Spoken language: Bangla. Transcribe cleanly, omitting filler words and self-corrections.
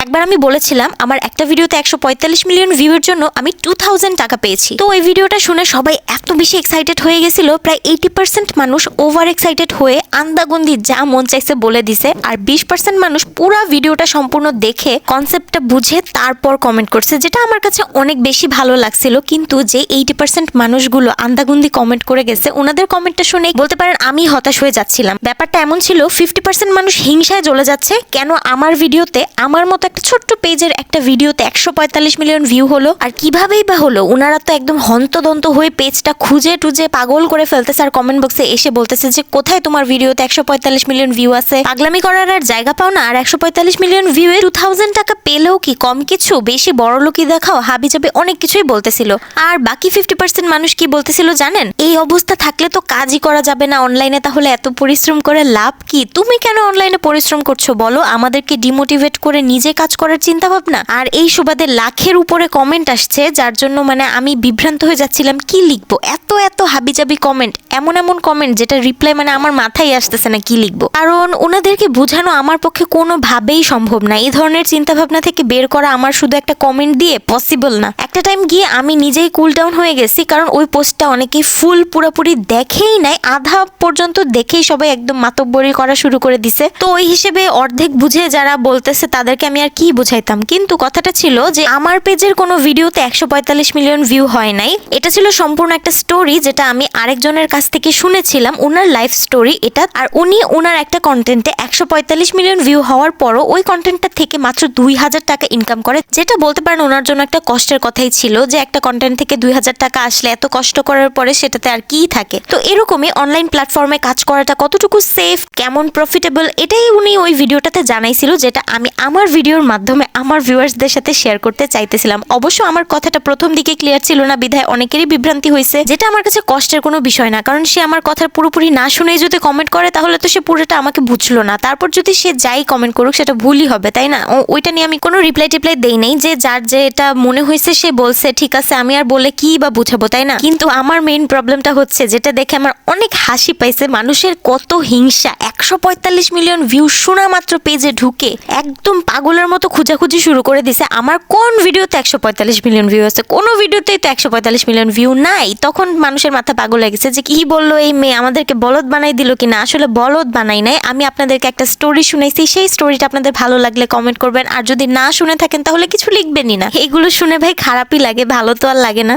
একবার আমি বলেছিলাম আমার একটা ভিডিওতে 145 মিলিয়ন ভিউয়ের জন্য আমি 2000 টাকা পেয়েছি। তো ওই ভিডিওটা শুনে সবাই এত বেশি এক্সাইটেড হয়ে গেছিল, প্রায় 80% মানুষ ওভার এক্সাইটেড হয়ে আন্দাগন্দি যা মন চাইছে বলে দিছে, আর 20% মানুষ পুরো ভিডিওটা সম্পূর্ণ দেখে কনসেপ্টটা বুঝে তারপর কমেন্ট করছে, যেটা আমার কাছে অনেক বেশি ভালো লাগছিল। কিন্তু যে 80% মানুষগুলো আন্দাগন্দি কমেন্ট করে গেছে, ওনাদের কমেন্টটা শুনে বলতে পারেন আমি হতাশ হয়ে যাচ্ছিলাম। ব্যাপারটা এমন ছিল 50% মানুষ হিংসায় জ্বলে যাচ্ছে, কেন আমার ভিডিওতে, আমার মতো একটা ছোট্ট পেজের একটা ভিডিওতে 145 মিলিয়ন ভিউ হলো, আর কিভাবেই বা হলো। ওনারা তো একদম হন্তদন্ত হয়ে পেজটা খুঁজে টুজে পাগল করে ফেলতেছে, আর কমেন্ট বক্সে এসে বলতেছে যে কোথায় তোমার ভিডিওতে 145 মিলিয়ন ভিউ আছে, পাগলামি করার আর জায়গা পাও না। আর 145 মিলিয়ন ভিউ এ 2000 টাকা পেলেও কি কম কিছু, বেশি বড় লোকই দেখাও, হাবি যাবে অনেক কিছুই বলতেছিল। আর বাকি 50% মানুষ কি বলতেছিল জানেন, এই অবস্থা থাকলে তো কাজই করা যাবে না অনলাইনে, তাহলে এত পরিশ্রম করে লাভ কি? তুমি কেন অনলাইনে পরিশ্রম করছো বলো, আমাদেরকে ডিমোটিভেট করে নিজে কাজ করার চিন্তা ভাবনা। আর এই সুবাদে লাখের উপরে কমেন্ট আসছে, যার জন্য মানে আমি বিভ্রান্ত হয়ে যাচ্ছিলাম কি লিখবো। এত এত হাবিজাবি কমেন্ট, এমন এমন কমেন্ট যেটা রিপ্লাই মানে আমার মাথায় আসতেছে না কি লিখবো। কারণ ওনাদেরকে বোঝানো আমার পক্ষে কোনোভাবেই সম্ভব না। এই ধরনের চিন্তা ভাবনা থেকে বের করা আমার শুধু একটা কমেন্ট দিয়ে পসিবল না। একটা টাইম গিয়ে আমি নিজেই কুল ডাউন হয়ে গেছি, কারণ ওই পোস্টটা অনেকেই ফুল পুরোপুরি দেখেই নাই, আধা পর্যন্ত দেখেই সবাই একদম মাতব্বরি করা শুরু করে দিছে। তো ওই হিসেবে অর্ধেক বুঝে যারা বলতেছে তাদেরকে আমি আর কি বুঝাইতাম। কিন্তু কথাটা ছিল যে আমার পেজের কোনো ভিডিওতে 145 মিলিয়ন ভিউ হয় নাই, এটা ছিল সম্পূর্ণ একটা স্টোরি যেটা আমি আরেকজনের কাছ থেকে শুনেছিলাম, ওনার লাইফ স্টোরি এটা। আর উনি ওনার একটা কন্টেন্টে 145 মিলিয়ন ভিউ হওয়ার পরও ওই কন্টেন্টটা থেকে মাত্র 2000 টাকা ইনকাম করে, যেটা বলতে পারেন ওনার জন্য একটা কষ্টের কথাই ছিল, যে একটা কন্টেন্ট থেকে 2000 টাকা আসলে এত কষ্ট করার পরে সেটাতে আর কি থাকে। তো এরকমই অনলাইন প্ল্যাটফর্মে কাজ করাটা কতটুকু সেফ, কেমন প্রফিটেবল, এটাই উনি ওই ভিডিওটাতে জানাইছিল, যেটা আমি আমার ভিডিওর মাধ্যমে আমার ভিউয়ার্সদের সাথে শেয়ার করতে চাইতেছিলাম। অবশ্য আমার কথাটা প্রথম দিকে ক্লিয়ার ছিল না, বিধায় অনেকেরই বিভ্রান্তি হয়েছে, যেটা আমার কাছে কষ্টের কোনো বিষয় না। কারণ সে আমার কথার পুরোপুরি না শুনেই যদি কমেন্ট করে তাহলে তো সে পুরোটা আমাকে বুঝলো না। তারপর যদি সে যাই কমেন্ট করুক সেটা ভুলই হবে, তাই না? ওইটা নিয়ে আমি কোনো রিপ্লাই টিপ্লাই দেই নাই, যে যার যে এটা মনে হয়েছে সে বলছে, ঠিক আছে, আমি আর বলে কি বা বুঝাবো, তাই না? কিন্তু আমার মেইন প্রবলেমটা হচ্ছে, যেটা দেখে আমার অনেক হাসি পাইছে, মানুষের কত হিংসা। 145 মিলিয়ন ভিউ শোনা মাত্র পেজে ঢুকে একদম পাগলের মতো খুঁজাখুঁজি শুরু করে দিছে আমার কোন ভিডিওতে 145 মিলিয়ন ভিউ আছে, কোনো ভিডিওতেই তো 145 মিলিয়ন ভিউ নাই। তখন মানুষের মাথা পাগল হয়ে গেছে যে কি বললো এই মেয়ে, আমাদেরকে বলদ বানাই দিল কিনা। আসলে বলদ বানাই নাই, আমি আপনাদেরকে একটা স্টোরি শুনাইছি, সেই স্টোরিটা আপনাদের ভালো লাগলে কমেন্ট করবেন, আর যদি না শুনে থাকেন তাহলে কিছু লিখবেনই না। এগুলো শুনে ভাই খারাপই লাগে, ভালো তো আর লাগে না।